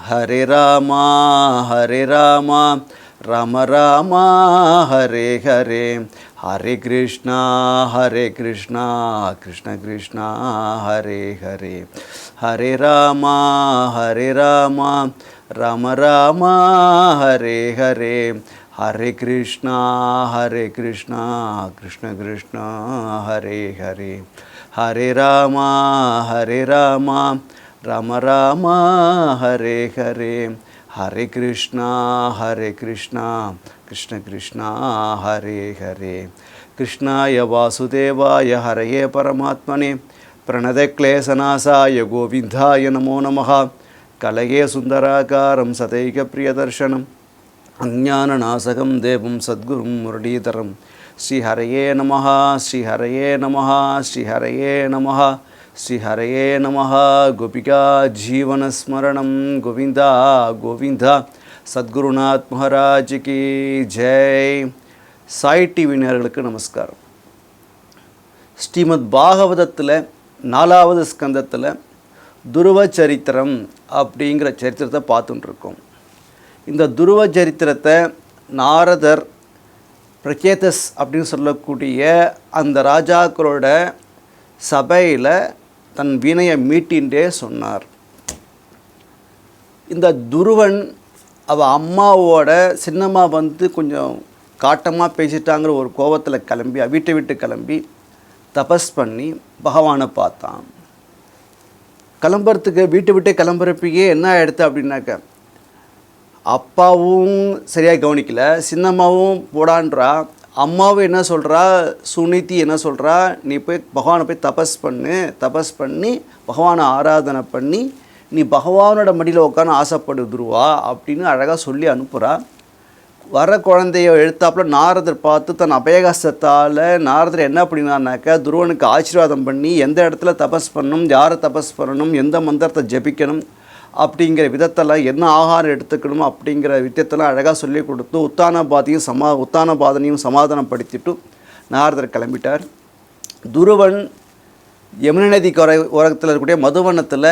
ஹரே ராமா ஹரே ராமா ராம ராமா ஹரே ஹரே ஹரே கிருஷ்ணா கிருஷ்ணா கிருஷ்ணா ஹரே ஹரே ஹரே ராமா ராம ராமா ஹரே ஹரே ஹரே கிருஷ்ணா கிருஷ்ணா கிருஷ்ணா ஹரே ஹரே ஹரே ராமா ராம ராமா ஹரே ஹரே ஹரே கிருஷ்ணா கிருஷ்ண கிருஷ்ணா ஹரே ஹரே கிருஷ்ணாய வாசுதேவாய ஹரயே பரமாத்மனே பிரணதக்லேசநாசாய கோவிந்தாய நமோ நமः கலயே சுந்தராகாரம் சதைக பிரியதர்ஷனம் அஞ்ஞானநாசகம் தேவம் சத்குரும் முரளீதரம் ஸ்ரீஹரயே நமः ஸ்ரீஹரயே நமः ஸ்ரீஹரயே நமः ஸ்ரீஹரயே நமः கோபிகா ஜீவனஸ்மரணம் கோவிந்தா கோவிந்தா சத்குருநாத் மகாராஜ் கி ஜெய். சாய் டிவி நேயர்களுக்கு நமஸ்காரம். ஸ்ரீமத் பாகவதத்தில் 4வது ஸ்கந்தத்தில் துருவ சரித்திரம் அப்படிங்கிற சரித்திரத்தை பார்த்துட்டுருக்கோம். இந்த துருவ சரித்திரத்தை நாரதர் பிரகேதஸ் அப்படின்னு சொல்லக்கூடிய அந்த ராஜாக்களோட சபையில் தன் வீணையை மீட்டின்றே சொன்னார். இந்த துருவன் அம்மாவோட சின்னம்மா வந்து கொஞ்சம் காட்டமாக பேசிட்டாங்கிற ஒரு கோபத்தில் கிளம்பி வீட்டை விட்டு கிளம்பி தபஸ் பண்ணி பகவானை பார்த்தான். கிளம்புறதுக்கு வீட்டை விட்டு கிளம்புறப்பயே என்ன ஆகிடுது அப்படின்னாக்க, அப்பாவும் சரியாக கவனிக்கலை, சின்னம்மாவும் போடான்றா, அம்மாவும் என்ன சொல்கிறா, சுனிதி என்ன சொல்கிறா, நீ போய் பகவானை போய் தபஸ் பண்ணி பகவானை ஆராதனை பண்ணி நீ பகவானோட மடியில் உட்காந்து ஆசைப்படுதுருவா அப்படின்னு அழகாக சொல்லி அனுப்புகிறா. வர குழந்தைய எழுத்தாப்புல நாரதர் பார்த்து தன் அபயகஸ்தத்தால் நாரதர் என்ன பண்ணினான்னாக்கா, துருவனுக்கு ஆசீர்வாதம் பண்ணி எந்த இடத்துல தபஸ் பண்ணணும், யாரை தபஸ் பண்ணணும், எந்த மந்திரத்தை ஜபிக்கணும் அப்படிங்கிற விதத்தெல்லாம் என்ன ஆகாரம் எடுத்துக்கணும் அப்படிங்கிற விதத்தெல்லாம் அழகாக சொல்லி கொடுத்து உத்தானபாதனையும் சமாதானப்படுத்திட்டு நாரதர் கிளம்பிட்டார். துருவன் யமுனை நதி ஓரத்தில் இருக்கக்கூடிய மதுவனத்தில்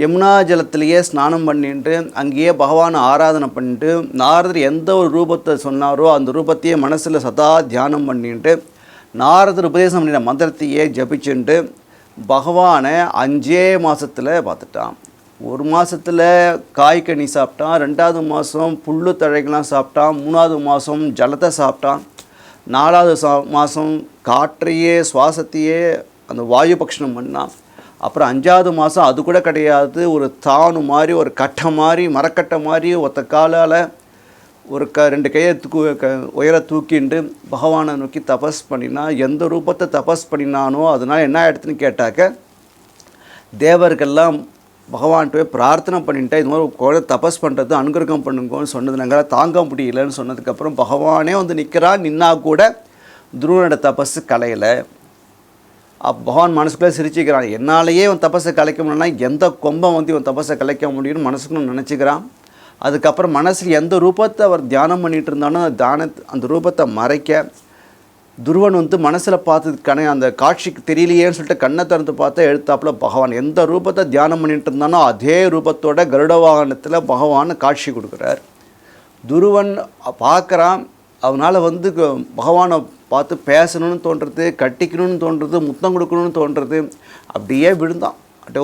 யமுனா ஜலத்திலேயே ஸ்நானம் பண்ணிட்டு அங்கேயே பகவானை ஆராதனை பண்ணிட்டு நாரதர் எந்த ஒரு ரூபத்தை சொன்னாரோ அந்த ரூபத்தையே மனசில் சதா தியானம் பண்ணிட்டு நாரதர் உபதேசம் பண்ணின மந்திரத்தையே ஜபிச்சுட்டு பகவானை 5 மாதத்தில் பார்த்துட்டான். 1 மாதத்தில் காய்கனி சாப்பிட்டான், 2வது மாதம் புல்லு தழைகள்லாம் சாப்பிட்டான், 3வது மாதம் ஜலத்தை சாப்பிட்டான், 4வது மாதம் காற்றையே சுவாசத்தையே அந்த வாயு பக்ஷணம் பண்ணான். அப்புறம் 5வது மாதம் அது கூட கிடையாது, ஒரு தானு மாதிரி ஒரு கட்டை மாதிரி மரக்கட்டை மாதிரி ஒத்த காலால் ஒரு 2 கையை உயர தூக்கிண்டு பகவானை நோக்கி தபஸ் பண்ணினா. எந்த ரூபத்தை தபஸ் பண்ணினானோ அதனால் என்ன ஆகிடுதுன்னு கேட்டாக்க, தேவர்கள்லாம் பகவான்கிட்ட போய் பிரார்த்தனை பண்ணிட்டேன், இது மாதிரி குழந்தை தபஸ் பண்ணுறது அனுகிரகம் பண்ணுங்கன்னு சொன்னது நாங்கள் தாங்க முடியலன்னு சொன்னதுக்கப்புறம் பகவானே வந்து நின்னா கூட துருவனோட தபஸு கலையலை. பகவான் மனசுக்குள்ளே சிரிச்சுக்கிறான், என்னாலேயே இவன் தபஸை கலைக்க முடியும்னா எந்த கொம்பம் வந்து இவன் தபஸை கலைக்க முடியும்னு மனசுக்குன்னு நினச்சிக்கிறான். அதுக்கப்புறம் மனசில் எந்த ரூபத்தை அவர் தியானம் பண்ணிகிட்டு இருந்தானோ அந்த ரூபத்தை மறைக்க துருவன் வந்து மனசில் பார்த்ததுக்கான அந்த காட்சிக்கு தெரியலையேன்னு சொல்லிட்டு கண்ணை திறந்து பார்த்தா எழுத்தாப்புல பகவான் எந்த ரூபத்தை தியானம் பண்ணிட்டு இருந்தானோ அதே ரூபத்தோட கருட வாகனத்தில் பகவான் காட்சி கொடுக்குறார். துருவன் பார்க்குறான், அவனால் வந்து பகவானை பார்த்து பேசணும்னு தோன்றுறது, கட்டிக்கணும்னு தோன்றுறது, முத்தம் கொடுக்கணும்னு தோன்றுறது. அப்படியே விழுந்தான்.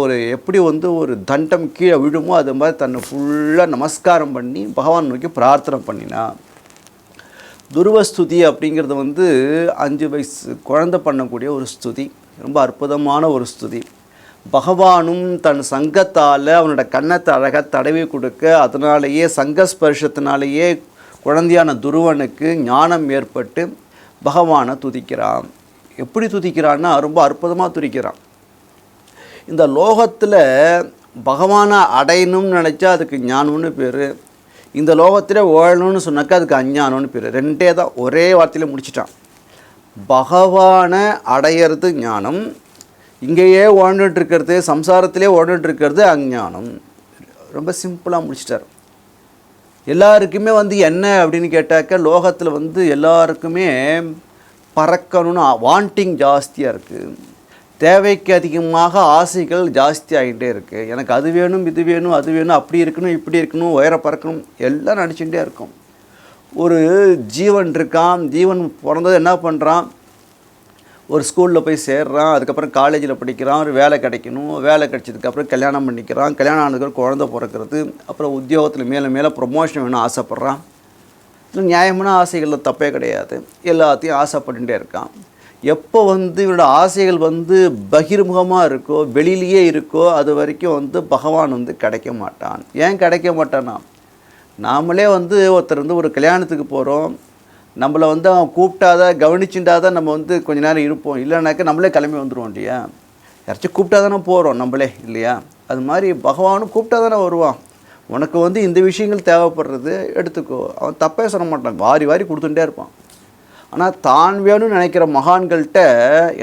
ஒரு எப்படி வந்து ஒரு தண்டம் கீழே விழுமோ அது மாதிரி தன்னை ஃபுல்லாக நமஸ்காரம் பண்ணி பகவான் நோக்கி பிரார்த்தனை பண்ணினான். துருவஸ்துதி அப்படிங்கிறது வந்து 5 வயசு குழந்தை பண்ணக்கூடிய ஒரு ஸ்துதி, ரொம்ப அற்புதமான ஒரு ஸ்துதி. பகவானும் தன் சங்கத்தால் அவனோட கன்னத்தை அழகாக தடவி கொடுக்க, அதனாலேயே சங்கஸ்பர்ஷத்தினாலேயே குழந்தையான துருவனுக்கு ஞானம் ஏற்பட்டு பகவானை துதிக்கிறான். எப்படி துதிக்கிறான்னா ரொம்ப அற்புதமாக துதிக்கிறான். இந்த லோகத்தில் பகவானை அடையணும்னு நினச்சா அதுக்கு ஞானம்னு பேர், இந்த லோகத்தில் ஓழணும்னு சொன்னாக்கா அதுக்கு அஞ்ஞானம்னு பேர். 2 தான் ஒரே வார்த்தையில் முடிச்சிட்டான். பகவானை அடையிறது ஞானம், இங்கேயே ஓடிட்டுருக்கிறது சம்சாரத்திலே ஓடிட்டுருக்கிறது அஞ்ஞானம். ரொம்ப சிம்பிளாக முடிச்சிட்டார். எல்லாருக்குமே வந்து என்ன அப்படின்னு கேட்டாக்க, லோகத்தில் வந்து எல்லாருக்குமே பறக்கணும்னு வாண்டிங் ஜாஸ்தியாக இருக்குது. தேவைக்கு அதிகமாக ஆசைகள் ஜாஸ்தி ஆகிட்டே இருக்குது. எனக்கு அது வேணும், இது வேணும், அது வேணும், அப்படி இருக்கணும், இப்படி இருக்கணும், உயர பறக்கணும், எல்லாம் நினச்சிட்டே இருக்கும். ஒரு ஜீவன் இருக்கான், ஜீவன் பிறந்தது என்ன பண்ணுறான், ஒரு ஸ்கூலில் போய் சேர்றான், அதுக்கப்புறம் காலேஜில் படிக்கிறான், ஒரு வேலை கிடைக்கணும், வேலை கிடைச்சதுக்கப்புறம் கல்யாணம் பண்ணிக்கிறான், கல்யாணம் ஆனதுக்கப்புறம் குழந்தை பிறக்கிறது, அப்புறம் உத்தியோகத்தில் மேலே மேலே ப்ரொமோஷன் வேணும் ஆசைப்பட்றான். இல்லை நியாயமான ஆசைகளில் தப்பே கிடையாது, எல்லாத்தையும் ஆசைப்பட்டுட்டே இருக்கான். எப்போ இவனோட ஆசைகள் பகிர்முகமாக இருக்கோ, வெளியிலேயே இருக்கோ, அது வரைக்கும் பகவான் கிடைக்க மாட்டான். ஏன் கிடைக்க மாட்டானா, நாமளே ஒருத்தர் ஒரு கல்யாணத்துக்கு போகிறோம், நம்மளை அவன் கூப்பிட்டாதான் கவனிச்சுட்டாதான் நம்ம கொஞ்ச நேரம் இருப்போம். இல்லைனாக்கா நம்மளே கிளம்பி வந்துடுவோம் இல்லையா. யாராச்சும் கூப்பிட்டா தானே போகிறோம் நம்மளே இல்லையா. அது மாதிரி பகவானும் கூப்பிட்டா தானே வருவான். உனக்கு இந்த விஷயங்கள் தேவைப்படுறது எடுத்துக்கோ, அவன் தப்பே சொல்ல மாட்டான், வாரி வாரி கொடுத்துட்டே இருப்பான். ஆனால் தான் வேணும்னு நினைக்கிற மகான்கள்கிட்ட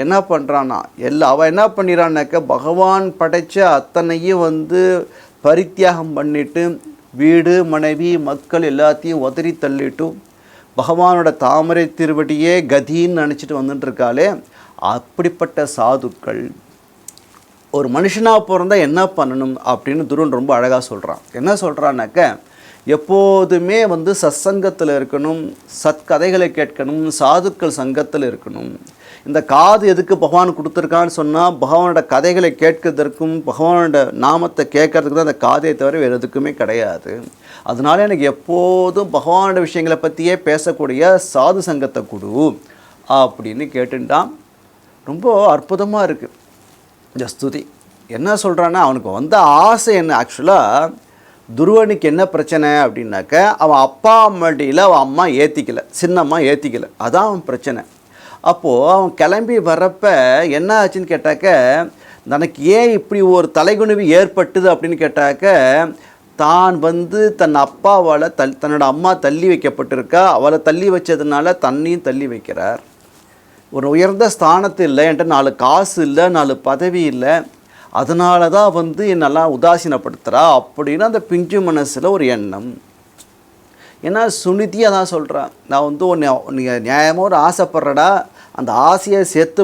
என்ன பண்ணுறான்னா, அவன் என்ன பண்ணிடுறான்னாக்க பகவான் படைத்த அத்தனையும் பரித்தியாகம் பண்ணிவிட்டு வீடு மனைவி மக்கள் எல்லாத்தையும் உதறி தள்ளிட்டு பகவானோட தாமரை திருவடியே கதின்னு நினச்சிட்டு வந்துட்டுருக்காளே, அப்படிப்பட்ட சாதுக்கள் ஒரு மனுஷனாக பிறந்தா என்ன பண்ணணும் அப்படின்னு துருவன் ரொம்ப அழகாக சொல்கிறான். என்ன சொல்கிறான்னாக்க, எப்போதுமே சத்சங்கத்தில் இருக்கணும், சத்கதைகளை கேட்கணும், சாதுக்கள் சங்கத்தில் இருக்கணும். இந்த காது எதுக்கு பகவான் கொடுத்துருக்கான்னு சொன்னால், பகவானோட கதைகளை கேட்கறதற்கும் பகவானோட நாமத்தை கேட்கறதுக்கு தான் அந்த காதையை தவிர வேறு எதுக்குமே கிடையாது. அதனால எனக்கு எப்போதும் பகவானோட விஷயங்களை பற்றியே பேசக்கூடிய சாது சங்கத்தை கொடு அப்படின்னு கேட்டுட்டான். ரொம்ப அற்புதமாக இருக்குது இந்த ஸ்துதி. என்ன சொல்கிறான்னா, அவனுக்கு ஆசை என்ன, ஆக்சுவலாக துருவனுக்கு என்ன பிரச்சனை அப்படின்னாக்க, அவன் அப்பா அம்மாடியில் அவன் அம்மா ஏற்றிக்கலை, சின்னம்மா ஏற்றிக்கலை, அதான் அவன் பிரச்சனை. அப்போது அவன் கிளம்பி வர்றப்ப என்ன ஆச்சுன்னு கேட்டாக்க, தனக்கு ஏன் இப்படி ஒரு தலைகுனிவு ஏற்பட்டுது அப்படின்னு கேட்டாக்க, தான் தன் அப்பாவால் தன்னோட அம்மா தள்ளி வைக்கப்பட்டிருக்கா, அவளை தள்ளி வச்சதுனால தன்னையும் தள்ளி வைக்கிறார். ஒரு உயர்ந்த ஸ்தானத்து இல்லை, என்கிட்ட 4 காசு இல்லை, 4 பதவி இல்லை, அதனால தான் என்னெல்லாம் உதாசீனப்படுத்துகிறா அப்படின்னு அந்த பிஞ்சு மனசில் ஒரு எண்ணம். ஏன்னா சுனிதியாக தான் சொல்கிறான், நான் ஒன்று நியாயமாக ஒரு ஆசைப்படுறடா, அந்த ஆசையை சேர்த்து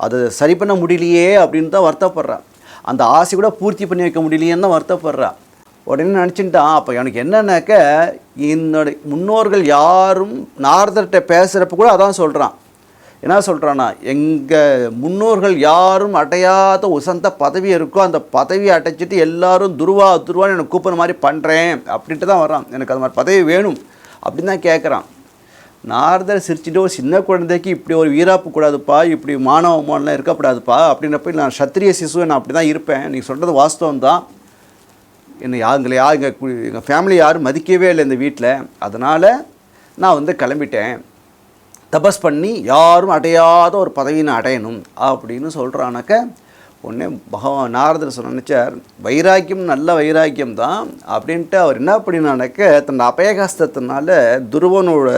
அதை சரி பண்ண முடியலையே அப்படின்னு தான் வருத்தப்படுறான். அந்த ஆசை கூட பூர்த்தி பண்ணி வைக்க முடியலையேன்னு தான் வருத்தப்படுறான். உடனே நினச்சிட்டான், அப்போ எனக்கு என்னன்னாக்க, என்னோட முன்னோர்கள் யாரும் நாரதர்கிட்ட பேசுகிறப்ப கூட அதான் சொல்கிறான். என்ன சொல்கிறான்னா, எங்கள் முன்னோர்கள் யாரும் அடையாத உசந்த பதவி இருக்கோ, அந்த பதவியை அடைச்சிட்டு எல்லாரும் துருவான்னு எனக்கு கூப்பிட்ற மாதிரி பண்ணுறேன் அப்படின்ட்டு தான் வரான். எனக்கு அது மாதிரி பதவி வேணும் அப்படின்னு தான் கேட்குறான். நாரதர் சிரிச்சுட்டு, ஒரு சின்ன குழந்தைக்கு இப்படி ஒரு வீராப்பு கூடாதுப்பா, இப்படி மானவமானலாம் இருக்கக்கூடாதுப்பா அப்படின்றப்ப, நான் சத்திரிய சிசுவை நான் அப்படி தான் இருப்பேன், நீங்கள் சொல்கிறது வாஸ்தவம் தான், என்னை எங்கள் ஃபேமிலி யாரும் மதிக்கவே இல்லை இந்த வீட்டில், அதனால் நான் கிளம்பிட்டேன், தபஸ் பண்ணி யாரும் அடையாத ஒரு பதவியை நான் அடையணும் அப்படின்னு சொல்கிறானாக்க, உடனே பகவான் நாரதர் நினச்சார், வைராக்கியம் நல்ல வைராக்கியம் தான் அப்படின்ட்டு அவர் என்ன பண்ணினானாக்க, தன் அபயகஸ்தத்தினால துருவனோட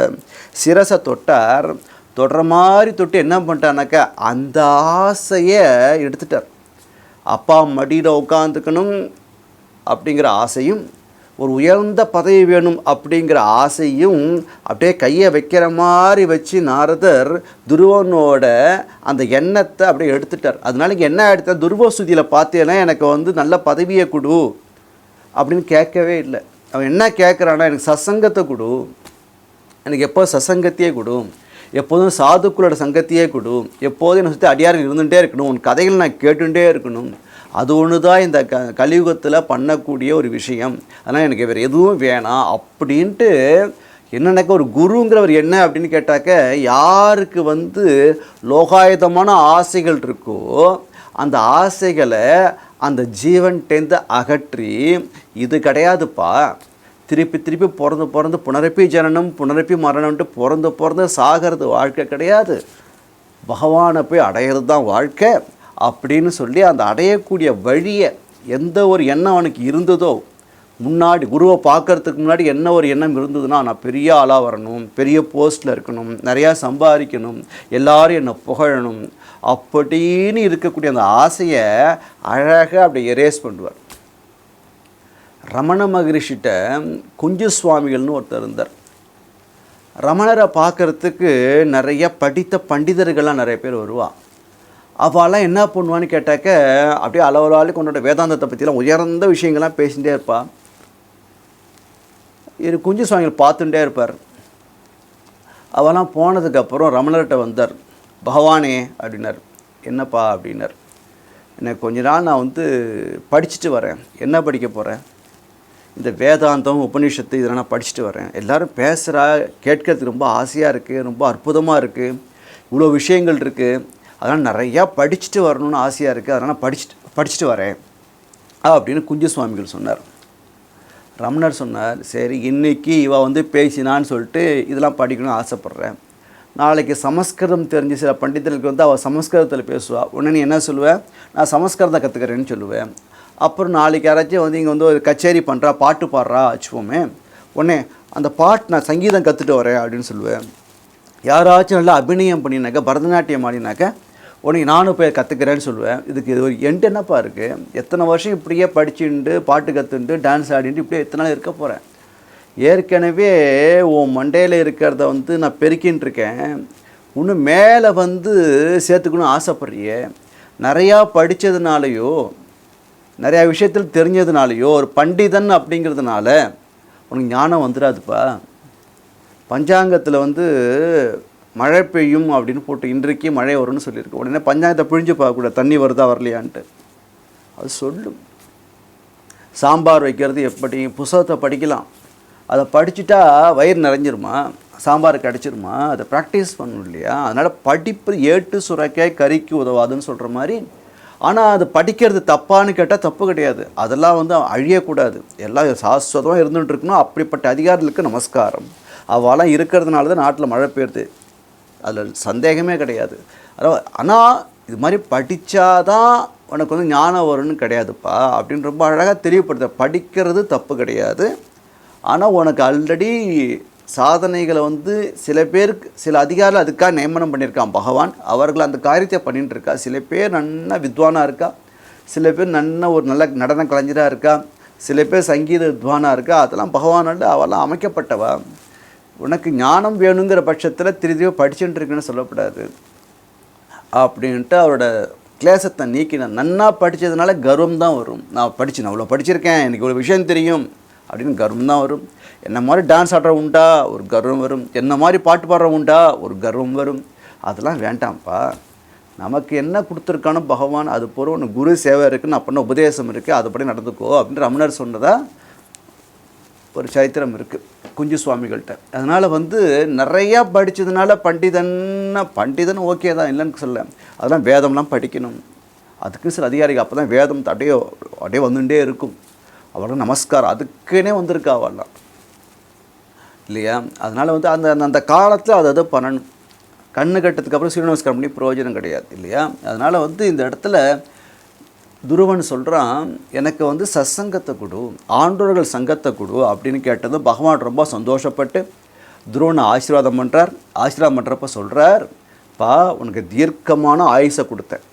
சிரசை தொட்டார். தொடுற மாதிரி தொட்டு என்ன பண்ணிட்டானாக்க, அந்த ஆசையை எடுத்துட்டார். அப்பா மடியில் உட்காந்துக்கணும் அப்படிங்கிற ஆசையும், ஒரு உயர்ந்த பதவி வேணும் அப்படிங்கிற ஆசையும் அப்படியே கையை வைக்கிற மாதிரி வச்சு நாரதர் துருவனோட அந்த எண்ணத்தை அப்படியே எடுத்துட்டார். அதனால இங்கே என்ன எடுத்த, துருவசுதியில் பார்த்தேன்னா எனக்கு நல்ல பதவியை கொடு அப்படின்னு கேட்கவே இல்லை. அவன் என்ன கேட்குறான்னா, எனக்கு சத்சங்கத்தை கொடு, எனக்கு எப்போ சத்சங்கத்தையே கொடு, எப்போதும் சாதுக்களோட சங்கத்தையே கொடு, எப்போதும் என்னை சுற்றி அடியார்கள் இருந்துகிட்டே இருக்கணும், உன் கதைகள் நான் கேட்டுகிட்டே இருக்கணும், அது ஒன்று தான் இந்த கலியுகத்தில் பண்ணக்கூடிய ஒரு விஷயம், அதனால் எனக்கு வேறு எதுவும் வேணாம் அப்படின்ட்டு. என்னன்னாக்க, ஒரு குருங்கிறவர் என்ன அப்படின்னு கேட்டாக்க, யாருக்கு லோகாயுதமான ஆசைகள் இருக்கோ அந்த ஆசைகளை அந்த ஜீவன்டேந்து அகற்றி, இது கிடையாதுப்பா, திருப்பி திருப்பி பிறந்து புனரப்பி ஜனனம் புனரப்பி மரணம்ட்டு பிறந்து சாகிறது வாழ்க்கை கிடையாது, பகவானை போய் அடையிறது தான் வாழ்க்கை அப்படின்னு சொல்லி, அந்த அடையக்கூடிய வழியை எந்த ஒரு எண்ணம் அவனுக்கு இருந்ததோ, முன்னாடி குருவை பார்க்கறதுக்கு முன்னாடி என்ன ஒரு எண்ணம் இருந்ததுன்னா, நான் பெரிய ஆளாக வரணும், பெரிய போஸ்ட்டில் இருக்கணும், நிறையா சம்பாதிக்கணும், எல்லோரும் என்னை புகழணும் அப்படின்னு இருக்கக்கூடிய அந்த ஆசையை அழகாக அப்படி எரேஸ் பண்ணுவார். ரமண மகரிஷிட்ட குஞ்சு சுவாமிகள்னு ஒருத்தர் இருந்தார். ரமணரை பார்க்குறதுக்கு நிறைய படித்த பண்டிதர்கள்லாம் நிறைய பேர் வருவாள். அவெல்லாம் என்ன பண்ணுவான்னு கேட்டாக்க அப்படியே அளவலாளி கொண்டோட வேதாந்தத்தை பற்றிலாம் உயர்ந்த விஷயங்கள்லாம் பேசிகிட்டே இருப்பாள். குஞ்சு சுவாமிகள் பார்த்துட்டே இருப்பார். அவெல்லாம் போனதுக்கப்புறம் ரமணர்கிட்ட வந்தார். பகவானே அப்படின்னார். என்னப்பா அப்படின்னார். எனக்கு கொஞ்ச நாள் நான் வந்து படிச்சுட்டு வரேன். என்ன படிக்க போகிறேன்? இந்த வேதாந்தம் உபநிஷத்து இதெல்லாம் நான் படிச்சுட்டு வரேன். எல்லோரும் பேசுகிறா, கேட்கறதுக்கு ரொம்ப ஆசையாக இருக்குது, ரொம்ப அற்புதமாக இருக்குது, இவ்வளோ விஷயங்கள் இருக்குது, அதனால் நிறையா படிச்சுட்டு வரணும்னு ஆசையாக இருக்குது, அதனால் நான் படிச்சுட்டு வரேன் அப்படின்னு குஞ்சு சுவாமிகள் சொன்னார். ரமணர் சொன்னார், சரி இன்றைக்கி இவள் வந்து பேசினான்னு சொல்லிட்டு இதெல்லாம் படிக்கணும்னு ஆசைப்பட்றேன். நாளைக்கு சமஸ்கிருதம் தெரிஞ்ச சில பண்டிதர்களுக்கு வந்து அவள் சமஸ்கிருதத்தில் பேசுவாள். உடனே நீ என்ன சொல்லுவேன்? நான் சமஸ்கிருதம் கற்றுக்கிறேன்னு சொல்லுவேன். அப்புறம் நாளைக்கு யாராச்சும் வந்து இங்கே வந்து ஒரு கச்சேரி பண்ணுறா, பாட்டு பாடுறா வச்சுப்போமே, உடனே அந்த பாட்டு நான் சங்கீதம் கற்றுட்டு வரேன் அப்படின்னு சொல்லுவேன். யாராச்சும் நல்லா அபிநயம் பண்ணினாக்கா, பரதநாட்டியம் ஆடினாக்கா, உடனே நானும் போய் கற்றுக்கிறேன்னு சொல்லுவேன். இதுக்கு இது ஒரு எண்டு என்னப்பா இருக்குது? எத்தனை வருஷம் இப்படியே படிச்சுட்டு பாட்டு கற்றுண்டு டான்ஸ் ஆடிட்டு இப்படியே எத்தனை நாள் இருக்க போகிறேன்? ஏற்கனவே உன் மண்டையில் இருக்கிறத வந்து நான் பெருக்கின்னு இருக்கேன், இன்னும் மேலே வந்து சேர்த்துக்கணும்னு ஆசைப்பட்றியே. நிறையா படித்ததுனாலையோ நிறையா விஷயத்தில் தெரிஞ்சதுனாலையோ ஒரு பண்டிதன் அப்படிங்கிறதுனால உனக்கு ஞானம் வந்துடாதுப்பா. பஞ்சாங்கத்தில் வந்து மழை பெய்யும் அப்படின்னு போட்டு இன்றைக்கு மழை வரும்னு சொல்லியிருக்கு. உடனே பஞ்சாங்கத்தை பிழிஞ்சு பார்க்கக்கூடாது, தண்ணி வருதா வரலையான்ட்டு. அது சொல்லும். சாம்பார் வைக்கிறது எப்படி? புத்தகத்தை படிக்கலாம், அதை படிச்சுட்டா வயிறு நிறைஞ்சிருமா, சாம்பார் கிடச்சிருமா? அதை ப்ராக்டிஸ் பண்ணணும் இல்லையா? அதனால் படிப்பு ஏட்டு சுரைக்காய் கறிக்கு உதவாதுன்னு சொல்கிற மாதிரி. ஆனால் அது படிக்கிறது தப்பான்னு கேட்டால் தப்பு கிடையாது. அதெல்லாம் வந்து அழியக்கூடாது, எல்லாம் சாஸ்வதமாக இருந்துகிட்டு இருக்கணும். அப்படிப்பட்ட அதிகாரிகளுக்கு நமஸ்காரம். அவெல்லாம் இருக்கிறதுனால தான் நாட்டில் மழை பெய்யுது, அதில் சந்தேகமே கிடையாது. ஆனால் இது மாதிரி படித்தாதான் உனக்கு வந்து ஞானம் வரும்னு கிடையாதுப்பா அப்படின்னு ரொம்ப அழகாக தெரியப்படுத்த. படிக்கிறது தப்பு கிடையாது, ஆனால் உனக்கு ஆல்ரெடி சாதனைகளை வந்து சில பேருக்கு சில அதிகாரிகள் அதுக்காக நியமனம் பண்ணியிருக்கான் பகவான். அவர்கள் அந்த காரியத்தை பண்ணிட்டு இருக்கா. சில பேர் நல்ல வித்வானாக இருக்கா, சில பேர் நல்ல ஒரு நல்ல நடன கலைஞராக இருக்கா, சில பேர் சங்கீத வித்வானாக இருக்கா. அதெல்லாம் பகவானோட அவெல்லாம் அமைக்கப்பட்டவா. உனக்கு ஞானம் வேணுங்கிற பட்சத்தில் திருதியோ படிச்சுட்டு இருக்குன்னு சொல்லக்கூடாது அப்படின்ட்டு அவரோட கிளேசத்தை நீக்கின. நன்னா படித்ததுனால கர்வம் தான் வரும். நான் படித்தேன், அவ்வளோ படிச்சிருக்கேன், எனக்கு இவ்வளோ விஷயம் தெரியும் அப்படின்னு கர்வம் தான் வரும். என்ன மாதிரி டான்ஸ் ஆடுற உண்டா, ஒரு கர்வம் வரும். என்ன மாதிரி பாட்டு பாடுற உண்டா, ஒரு கர்வம் வரும். அதெல்லாம் வேண்டாம்ப்பா. நமக்கு என்ன கொடுத்துருக்கானோ பகவான், அது போகிற ஒன்று குரு சேவை இருக்குது, நான் பண்ண உபதேசம் இருக்குது, அதுபடி நடந்துக்கோ அப்படின்னு ரமணர் சொன்னதாக ஒரு சரித்திரம் இருக்குது குஞ்சு சுவாமிகள்கிட்ட. அதனால் வந்து நிறையா படித்ததுனால பண்டிதன் ஓகே தான், இல்லைன்னு சொல்ல. அதெல்லாம் வேதம்லாம் படிக்கணும், அதுக்கு சில அதிகாரிகள் அப்போ தான் வேதம் அப்படியே வந்துட்டே இருக்கும். அவளும் நமஸ்காரம் அதுக்குன்னே வந்திருக்கா அவெல்லாம் இல்லையா? அதனால் வந்து அந்த அந்த காலத்தில் அதை பண்ணணும். கண்ணு கட்டத்துக்கப்புறம் சூரிய நமஸ்காரம் பண்ணி பிரயோஜனம் கிடையாது இல்லையா? அதனால் வந்து இந்த இடத்துல துருவன் சொல்கிறான், எனக்கு வந்து சத்சங்கத்தை கொடு, ஆண்டோர்கள் சங்கத்தை கொடு அப்படின்னு கேட்டதும் பகவான் ரொம்ப சந்தோஷப்பட்டு துருவனை ஆசீர்வாதம் பண்ணுறார். ஆசீர்வாதம் பண்ணுறப்ப சொல்கிறார், பா உனக்கு தீர்க்கமான ஆயுசை கொடுத்தேன்,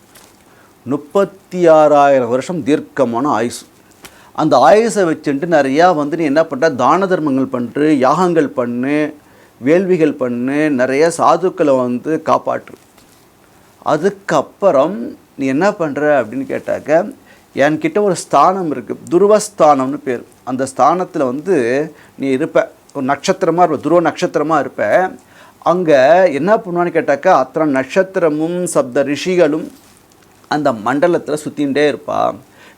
36,000 வருஷம் தீர்க்கமான ஆயுசு. அந்த ஆயுசை வச்சுட்டு நிறையா வந்து நீ என்ன பண்ணுற, தான தர்மங்கள் பண்ணு, யாகங்கள் பண்ணு, வேள்விகள் பண்ணு, நிறைய சாதுக்களை வந்து காப்பாற்று. அதுக்கப்புறம் நீ என்ன பண்ணுற அப்படின்னு கேட்டாக்க, என்கிட்ட ஒரு ஸ்தானம் இருக்குது, துருவஸ்தானம்னு பேர். அந்த ஸ்தானத்தில் வந்து நீ இருப்ப, ஒரு நட்சத்திரமாக இருப்ப, துருவ நட்சத்திரமாக இருப்ப. அங்கே என்ன பண்ணுவான்னு கேட்டாக்கா, அத்தனை நட்சத்திரமும் சப்த ரிஷிகளும் அந்த மண்டலத்தில் சுற்றிகிட்டே இருப்பா.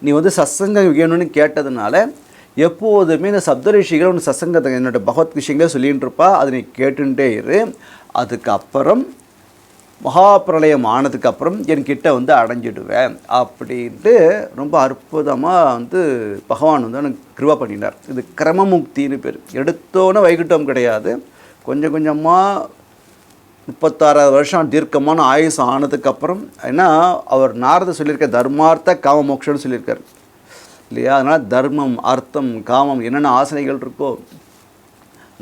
நீ வந்து சத்சங்கம் வேணும்னு கேட்டதுனால எப்போதுமே இந்த சப்த ரிஷிகள் ஒன்று சத்சங்கத்தை என்னோட பகவத் விஷயங்களே சொல்லிகிட்டு இருப்பா, அதை நீ கேட்டுட்டே இரு. அதுக்கப்புறம் மகாபிரளயம் ஆனதுக்கப்புறம் என்கிட்ட வந்து அடைஞ்சிடுவேன் அப்படின்ட்டு ரொம்ப அற்புதமாக வந்து பகவான் வந்து எனக்கு கிருபா பண்ணினார். இது கிரமமுக்தின்னு பேர். எடுத்தோன்னே வைகுண்டம் கிடையாது, கொஞ்சம் கொஞ்சமாக 36 வருஷம் தீர்க்கமான ஆயுசு ஆனதுக்கப்புறம். ஏன்னா அவர் நாரத சொல்லியிருக்க தர்மார்த்த காம மோட்சம்னு சொல்லியிருக்கார் இல்லையா? அதனால் தர்மம், அர்த்தம், காமம் என்னென்ன ஆசனைகள் இருக்கோ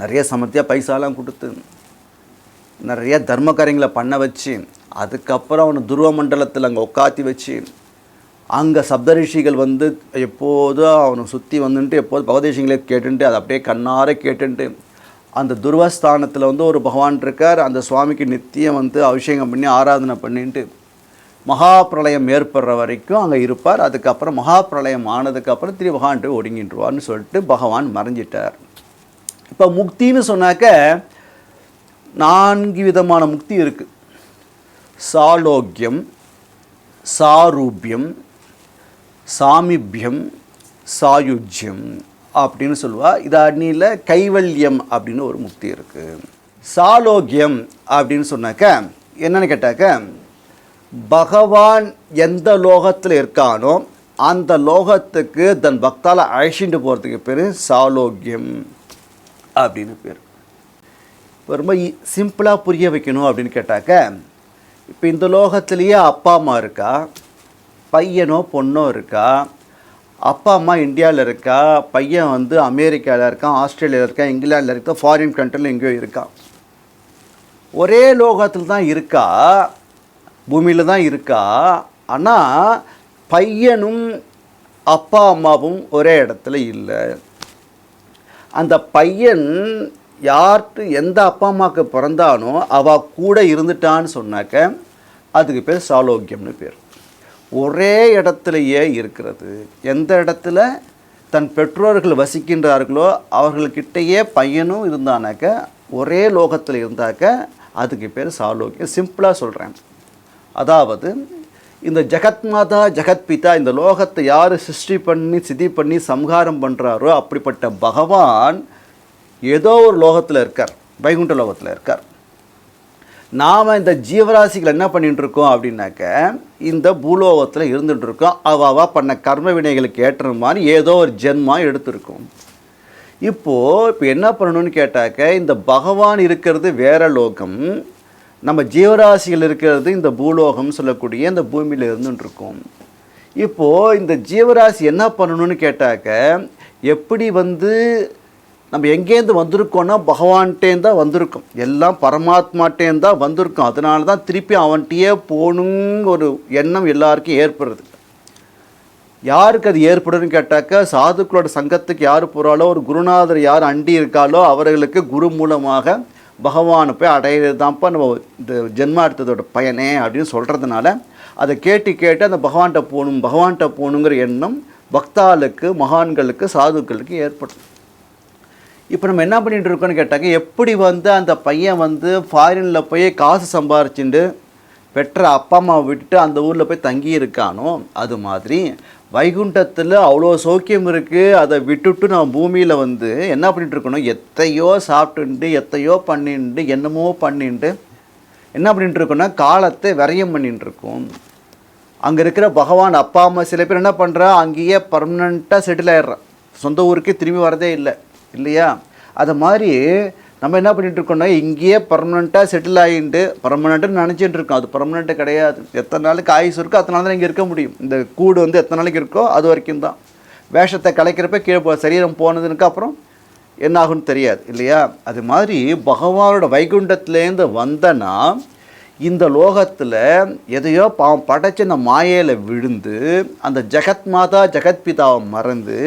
நிறைய சமர்த்தியாக பைசாலாம் கொடுத்து நிறைய தர்ம காரியங்களை பண்ண வச்சு, அதுக்கப்புறம் அவனை துருவ மண்டலத்தில் அங்கே உட்காத்தி வச்சு, அங்கே சப்தரிஷிகள் வந்து எப்போதும் அவனை சுற்றி வந்துட்டு எப்போதும் பகவதேஷங்களை கேட்டுன்ட்டு அதை அப்படியே கண்ணார கேட்டுன்ட்டு, அந்த துருவஸ்தானத்தில் வந்து ஒரு பகவான் இருக்கார். அந்த சுவாமிக்கு நித்தியம் வந்து அபிஷேகம் பண்ணி ஆராதனை பண்ணிட்டு மகா பிரளயம் ஏற்படுற வரைக்கும் அங்கே இருப்பார். அதுக்கப்புறம் மகா பிரளயம் ஆனதுக்கப்புறம் திரு பகவான் ஒடுங்கின்றுவார்னு சொல்லிட்டு பகவான் மறைஞ்சிட்டார். இப்போ முக்தின்னு சொன்னாக்க 4 விதமான முக்தி இருக்குது. சாலோக்கியம், சாரூபியம், சாமிபியம், சாயுஜ்யம் அப்படின்னு சொல்லுவா. இது அந்நியில் கைவல்யம் அப்படின்னு ஒரு முக்தி இருக்குது. சாலோக்கியம் அப்படின்னு சொன்னாக்க என்னன்னு கேட்டாக்க, பகவான் எந்த லோகத்தில் இருக்கானோ அந்த லோகத்துக்கு தன் பக்தால் அழைச்சிட்டு போகிறதுக்கு பேர் சாலோக்கியம் அப்படின்னு பேர். இப்போ ரொம்ப சிம்பிளாக புரிய வைக்கணும் அப்படின்னு கேட்டாக்க, இப்போ இந்த லோகத்திலேயே அப்பா அம்மா இருக்கா, பையனோ பொண்ணோ இருக்கா. அப்பா அம்மா இந்தியாவில் இருக்கா, பையன் வந்து அமெரிக்காவில் இருக்கான், ஆஸ்திரேலியாவில் இருக்கான், இங்கிலாண்டில் இருக்கா, ஃபாரின் கண்ட்ரியில் எங்கேயோ இருக்கான். ஒரே லோகத்தில் தான் இருக்கா, பூமியில் தான் இருக்கா. ஆனால் பையனும் அப்பா அம்மாவும் ஒரே இடத்துல இல்லை. அந்த பையன் யார்கிட்ட எந்த அப்பா அம்மாவுக்கு பிறந்தானோ அவள் கூட இருந்துட்டான்னு சொன்னாக்க அதுக்கு பேர் சாலோக்கியம்னு பேர். ஒரே இடத்துலையே இருக்கிறது. எந்த இடத்துல தன் பெற்றோர்கள் வசிக்கின்றார்களோ அவர்கள்கிட்டயே பையனும் இருந்தானாக்க, ஒரே லோகத்தில் இருந்தாக்க அதுக்கு பேர் சாலோக்கியம். சிம்பிளாக சொல்கிறேன். அதாவது இந்த ஜெகத்மாதா ஜெகத்பிதா, இந்த லோகத்தை யார் சிருஷ்டி பண்ணி சிதி பண்ணி சம்ஹாரம் பண்ணுறாரோ அப்படிப்பட்ட பகவான் ஏதோ ஒரு லோகத்தில் இருக்கார், வைகுண்ட லோகத்தில் இருக்கார். நாம் இந்த ஜீவராசிகள் என்ன பண்ணிட்டுருக்கோம் அப்படின்னாக்க, இந்த பூலோகத்தில் இருந்துகிட்ருக்கோம். அவா பண்ண கர்ம வினைகளுக்கு ஏற்ற மாதிரி ஏதோ ஒரு ஜென்மா எடுத்திருக்கோம். இப்போ என்ன பண்ணணும்னு கேட்டாக்க, இந்த பகவான் இருக்கிறது வேற லோகம், நம்ம ஜீவராசிகள் இருக்கிறது இந்த பூலோகம் சொல்லக்கூடிய இந்த பூமியில் இருந்துட்டுருக்கோம். இப்போது இந்த ஜீவராசி என்ன பண்ணணும்னு கேட்டாக்க, எப்படி வந்து நம்ம எங்கேருந்து வந்திருக்கோன்னா பகவான்கிட்டேருந்து தான் வந்திருக்கோம், எல்லாம் பரமாத்மாட்டேருந்து தான் வந்திருக்கோம். அதனால தான் திருப்பி அவன்கிட்டயே போகணுங்க ஒரு எண்ணம் எல்லாருக்கும் ஏற்படுறது. யாருக்கு அது ஏற்படுன்னு கேட்டாக்க, சாதுக்களோட சங்கத்துக்கு யார் போகிறாலோ, ஒரு குருநாதர் யார் அண்டி இருக்காலோ அவர்களுக்கு குரு மூலமாக பகவானை போய் அடையிறது தான்ப்பா நம்ம இந்த ஜென்மா எடுத்ததோட பயனே அப்படின்னு சொல்கிறதுனால அதை கேட்டு அந்த பகவான்கிட்ட போகணுங்கிற எண்ணம் பக்தாளுக்கு, மகான்களுக்கு, சாதுக்களுக்கு ஏற்படும். இப்போ நம்ம என்ன பண்ணிகிட்டு இருக்கோன்னு கேட்டாக்க, எப்படி வந்து அந்த பையன் வந்து ஃபாரினில் போய் காசு சம்பாரிச்சுட்டு பெற்ற அப்பா அம்மாவை விட்டுட்டு அந்த ஊரில் போய் தங்கி இருக்கானோ, அது மாதிரி வைகுண்டத்தில் அவ்வளோ சௌக்கியம் இருக்குது. அதை விட்டுட்டு நம்ம பூமியில் வந்து என்ன பண்ணிகிட்டு இருக்கணும், எத்தையோ சாப்பிட்டுண்டு எத்தையோ பண்ணிட்டு என்னமோ பண்ணிட்டு என்ன பண்ணிகிட்டு இருக்கோன்னா காலத்தை விரயம் பண்ணிகிட்டு இருக்கோம். அங்கே இருக்கிற பகவான் அப்பா அம்மா சில பேர் என்ன பண்ணுறா, அங்கேயே பர்மனெண்ட்டாக செட்டில் ஆகிடுறான், சொந்த ஊருக்கே திரும்பி வரதே இல்லை இல்லையா. அது மாதிரி நம்ம என்ன பண்ணிகிட்டு இருக்கோம்னா, இங்கேயே பர்மனெண்ட்டாக செட்டில் ஆகிட்டு பர்மனெண்ட்டுன்னு நினச்சிட்டு இருக்கோம். அது பர்மனெண்ட்டு கிடையாது. எத்தனை நாளுக்கு ஆயுசு இருக்கோ அத்தனை நாள் தான் இங்கே இருக்க முடியும். இந்த கூடு வந்து எத்தனை நாளைக்கு இருக்கோ அது வரைக்கும் தான். வேஷத்தை கலைக்கிறப்ப கீழே சரீரம் போனதுக்கு அப்புறம் என்ன ஆகுன்னு தெரியாது இல்லையா. அது மாதிரி பகவானோட வைகுண்டத்துலேருந்து வந்தனா இந்த லோகத்தில் எதையோ படைச்ச இந்த மாயையில் விழுந்து அந்த ஜெகத் மாதா ஜெகத்பிதாவை மறந்து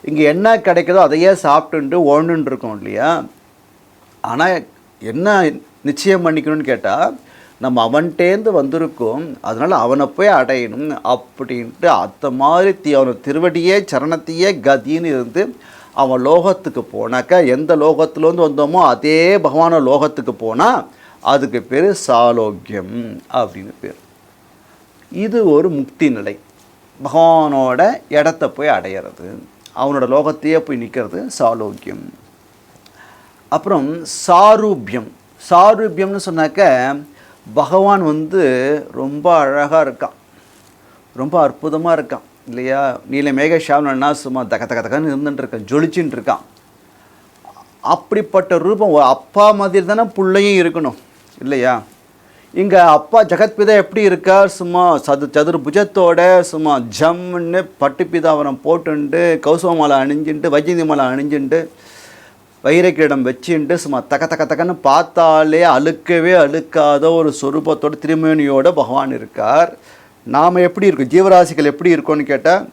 இங்கே என்ன கிடைக்குதோ அதையே சாப்பிட்டுட்டு ஓடுன்னு இருக்கோம் இல்லையா. ஆனால் என்ன நிச்சயம் பண்ணிக்கணும்னு கேட்டால், நம்ம அவன்கிட்டேருந்து வந்திருக்கோம், அதனால் அவனை போய் அடையணும் அப்படின்ட்டு அந்த மாதிரி அவனை திருவடியே சரணத்தையே கதின்னு இருந்து அவன் லோகத்துக்கு போனாக்கா, எந்த லோகத்துலேருந்து வந்தோமோ அதே பகவான லோகத்துக்கு போனால் அதுக்கு பேர் சாலோக்கியம் அப்படின்னு பேர். இது ஒரு முக்தி நிலை, பகவானோட இடத்த போய் அடையிறது, அவனோட லோகத்தையே போய் நிற்கிறது சாலோக்கியம். அப்புறம் சாரூபியம். சாரூபியம்னு சொன்னாக்க, பகவான் வந்து ரொம்ப அழகாக இருக்கான், ரொம்ப அற்புதமாக இருக்கான் இல்லையா. நீல மேக ஷாவனா சும்மா தக்கன்னு இருந்துட்டு இருக்கான், ஜொலிச்சுட்டு இருக்கான். அப்படிப்பட்ட ரூபம் அப்பா மாதிரி தானே பிள்ளையும் இருக்கணும் இல்லையா. இங்கே அப்பா ஜெகத்பிதா எப்படி இருக்கார், சும்மா சதுர்புஜத்தோட சும்மா ஜம்முன்னு பட்டு பிதாவனம் போட்டுண்டு கௌசவ மாலை அணிஞ்சுட்டு வைஜந்தி மாலை அணிஞ்சுட்டு வைரக்கிடம் வச்சுட்டு சும்மா தக்கன்னு பார்த்தாலே அழுக்கவே அழுக்காத ஒரு சொரூபத்தோட திருமேனியோட பகவான் இருக்கார். நாம் எப்படி இருக்கோம், ஜீவராசிகள் எப்படி இருக்கோன்னு கேட்டால்,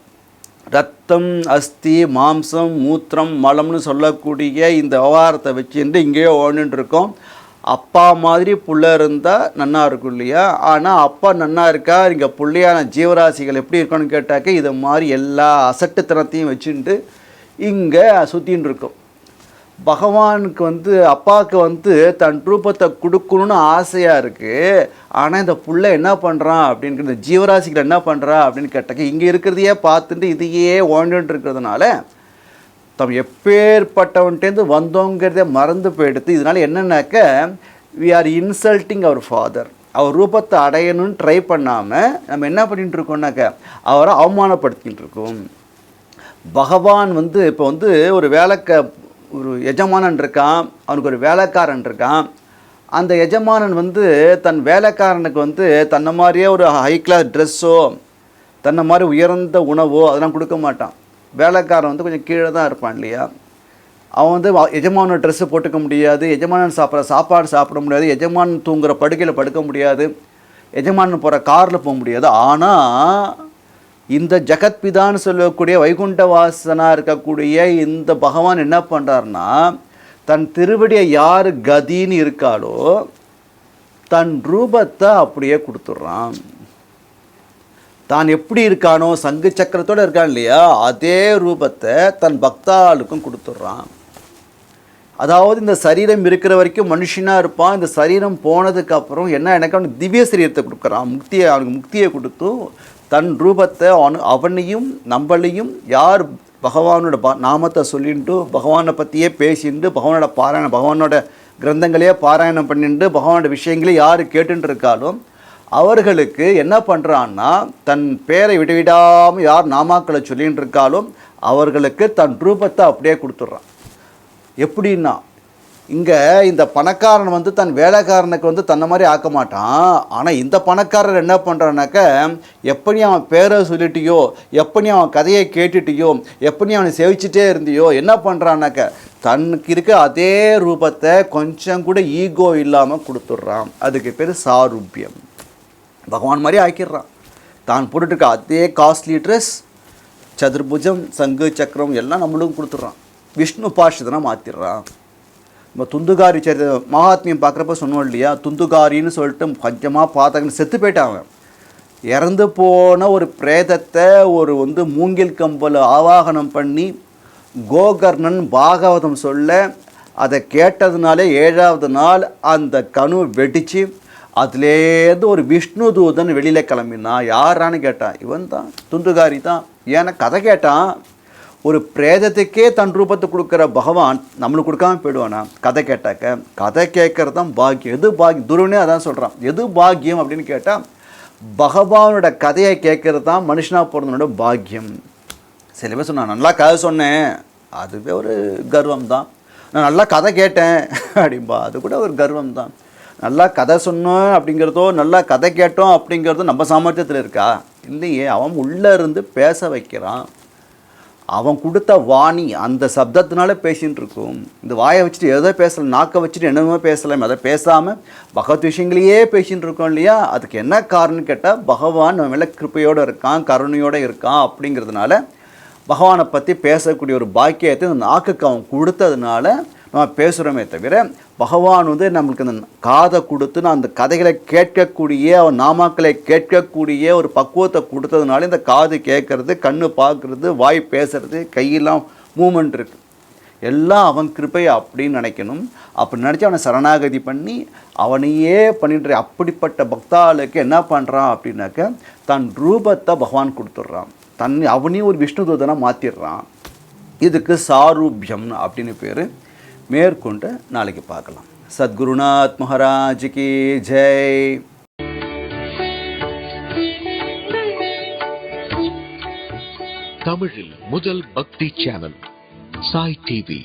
ரத்தம் அஸ்தி மாம்சம் மூத்திரம் மலம்னு சொல்லக்கூடிய இந்த விவகாரத்தை வச்சுட்டு இங்கேயோ ஓடுன்னு இருக்கோம். அப்பா மாதிரி புள்ள இருந்தால் நன்னா இருக்கும் இல்லையா? ஆனால் அப்பா நன்னா இருக்கா, இங்கே புள்ளையான ஜீவராசிகள் எப்படி இருக்கணும்னு கேட்டாக்க இதை மாதிரி எல்லா அசட்டுத்தனத்தையும் வச்சுட்டு இங்கே சுற்றின்னு இருக்கும். பகவானுக்கு அப்பாவுக்கு தன் ரூபத்தை கொடுக்கணும்னு ஆசையாக இருக்குது. ஆனால் இந்த புள்ள என்ன பண்ணுறான் அப்படின்னு, இந்த ஜீவராசிகள் என்ன பண்ணுறா அப்படின்னு கேட்டாக்க இங்கே இருக்கிறதையே பார்த்துட்டு இதையே ஓண்டுன்ட்டு இருக்கிறதுனால தம் எப்பேற்பட்டவன்ட்டேருந்து வந்தோங்கிறதே மறந்து போயிடுது. இதனால் என்னன்னாக்க we are insulting our father. அவர் ரூபத்தை அடையணும்னு ட்ரை பண்ணாமல் நம்ம என்ன பண்ணிகிட்டு இருக்கோம்னாக்க அவரை அவமானப்படுத்திகிட்டு இருக்கோம். பகவான் இப்போ ஒரு எஜமானன் இருக்கான், அவனுக்கு ஒரு வேலைக்காரன் இருக்கான். அந்த எஜமானன் தன் வேலைக்காரனுக்கு தன்னை மாதிரியே ஒரு ஹை கிளாஸ் ட்ரெஸ்ஸோ தன்னை மாதிரி உயர்ந்த உணவோ அதெல்லாம் கொடுக்க மாட்டான். வேலைக்காரன் கொஞ்சம் கீழே தான் இருப்பான் இல்லையா? அவன் எஜமானோட ட்ரெஸ்ஸு போட்டுக்க முடியாது, எஜமானன் சாப்பிட்ற சாப்பாடு சாப்பிட முடியாது, எஜமானன் தூங்குகிற படுக்கையில் படுக்க முடியாது, எஜமானன் போகிற காரில் போக முடியாது. ஆனால் இந்த ஜெகத்பிதான்னு சொல்லக்கூடிய வைகுண்ட வாசனாக இருக்கக்கூடிய இந்த பகவான் என்ன பண்ணுறாருன்னா, தன் திருவடியை யார் கதின்னு இருக்காளோ தன் ரூபத்தை அப்படியே கொடுத்துட்றான். தான் எப்படி இருக்கானோ சங்கு சக்கரத்தோடு இருக்கான் இல்லையா, அதே ரூபத்தை தன் பக்தாளுக்கும் கொடுத்துட்றான். அதாவது இந்த சரீரம் இருக்கிற வரைக்கும் மனுஷனாக இருப்பான். இந்த சரீரம் போனதுக்கப்புறம் எனக்கு அவனுக்கு திவ்ய சரீரத்தை கொடுக்குறான், அவனுக்கு முக்தியை கொடுத்து தன் ரூபத்தை அவனையும் நம்மளையும் யார் பகவானோட நாமத்தை சொல்லிட்டு பகவானை பற்றியே பேசிட்டு பகவானோட கிரந்தங்களையே பாராயணம் பண்ணிட்டு பகவானோட விஷயங்களே யார் கேட்டுட்டு இருக்காலும் அவர்களுக்கு என்ன பண்ணுறான்னா தன் பேரை விடாமல் யார் நாமாக்களை சொல்லிகிட்டு இருக்காலும் அவர்களுக்கு தன் ரூபத்தை அப்படியே கொடுத்துட்றான். எப்படின்னா இங்கே இந்த பணக்காரன் தன் வேலைக்காரனுக்கு தன்னை மாதிரி ஆக்க மாட்டான். ஆனால் இந்த பணக்காரர் என்ன பண்ணுறான்னாக்க எப்படி அவன் பேரை சொல்லிட்டியோ, எப்படி அவன் கதையை கேட்டுட்டியோ, எப்படி அவனை சேவிச்சிட்டே இருந்தியோ என்ன பண்ணுறான்னாக்க தனக்கு இருக்க அதே ரூபத்தை கொஞ்சம் கூட ஈகோ இல்லாமல் கொடுத்துட்றான். அதுக்கு பேர் சாரூபியம். பகவான் மாதிரி ஆக்கிடுறான். தான் போட்டுருக்க அதே காஸ்ட்லி ட்ரெஸ், சதுர்புஜம், சங்கு சக்கரம் எல்லாம் நம்மளுக்கும் கொடுத்துட்றான். விஷ்ணு பாஷிதனை மாற்றிடுறான். நம்ம துந்துகாரி சரித மகாத்மியம் பார்க்குறப்ப சொன்னோம் இல்லையா, துந்துகாரின்னு சொல்லிட்டு பஞ்சமாக பார்த்தாங்கன்னு செத்து போயிட்டான். அவன் இறந்து போன ஒரு பிரேதத்தை ஒரு மூங்கில் கம்பல் ஆவாகனம் பண்ணி கோகர்ணன் பாகவதம் சொல்ல அதை கேட்டதுனாலே 7வது நாள் அந்த கணு வெடித்து அதுலேருந்து ஒரு விஷ்ணு தூதன் வெளியில் கிளம்பினான். யாரான்னு கேட்டான், இவன் தான், துந்துகாரி தான். ஏன்னா கதை கேட்டான். ஒரு பிரேதத்துக்கே தன் ரூபத்தை கொடுக்குற பகவான் நம்மளுக்கு கொடுக்காம போயிடுவானா? கதை கேட்டாக்க கதை கேட்கறது தான் பாக்கியம். எது பாக்கியம்? துருவனே அதான் சொல்கிறான். எது பாக்கியம் அப்படின்னு கேட்டால் பகவானோட கதையை கேட்கறது தான் மனுஷனாக போகிறதுனோட பாக்கியம். சில பேர் சொன்னான் நல்லா கதை சொன்னேன், அதுவே ஒரு கர்வம் தான். நான் நல்லா கதை கேட்டேன் அப்படின்பா, அது கூட ஒரு கர்வம் தான். நல்லா கதை சொன்னோம் அப்படிங்கிறதோ நல்லா கதை கேட்டோம் அப்படிங்கிறதோ நம்ம சாமர்த்தியத்தில் இருக்கா? இல்லையே. அவன் உள்ளே இருந்து பேச வைக்கிறான். அவன் கொடுத்த வாணி அந்த சப்தத்தினால பேசின்னு இருக்கும். இந்த வாயை வச்சுட்டு எதோ பேசலாம், நாக்கை வச்சுட்டு என்னமோ பேசலாம், அதை பேசாமல் பகவத் விஷயங்களையே பேசின்னு இருக்கோம் இல்லையா? அதுக்கு என்ன காரணம்னு கேட்டால் பகவான் நம்ம மேலே கிருப்பையோடு இருக்கான், கருணையோடு இருக்கான். அப்படிங்கிறதுனால பகவானை பற்றி பேசக்கூடிய ஒரு பாக்கியத்தை இந்த நாக்குக்கு அவன் கொடுத்ததுனால நம்ம பேசுகிறோமே தவிர பகவான் நம்மளுக்கு அந்த காதை கொடுத்து நான் அந்த கதைகளை கேட்கக்கூடிய அவன் நாமாக்களை கேட்கக்கூடிய ஒரு பக்குவத்தை கொடுத்ததுனால இந்த காது கேட்கறது, கண்ணு பார்க்குறது, வாய் பேசுறது, கையெல்லாம் மூமெண்ட் இருக்குது. எல்லாம் அவன் கிருப்பை அப்படின்னு நினைக்கணும். அப்படி நினச்சி அவனை சரணாகதி பண்ணி அவனையே பண்ணிட்டு அப்படிப்பட்ட பக்தாளுக்கு என்ன பண்ணுறான் அப்படின்னாக்க தன் ரூபத்தை பகவான் கொடுத்துட்றான். அவனையும் ஒரு விஷ்ணு தூதனாக மாற்றிடுறான். இதுக்கு சாரூபியம் அப்படின்னு பேர். மேற்கொண்டு நாளைக்கு பார்க்கலாம். சத்குருநாத் மகாராஜ் கி ஜெய். தமிழில் முதல் பக்தி சேனல் சாய் டிவி.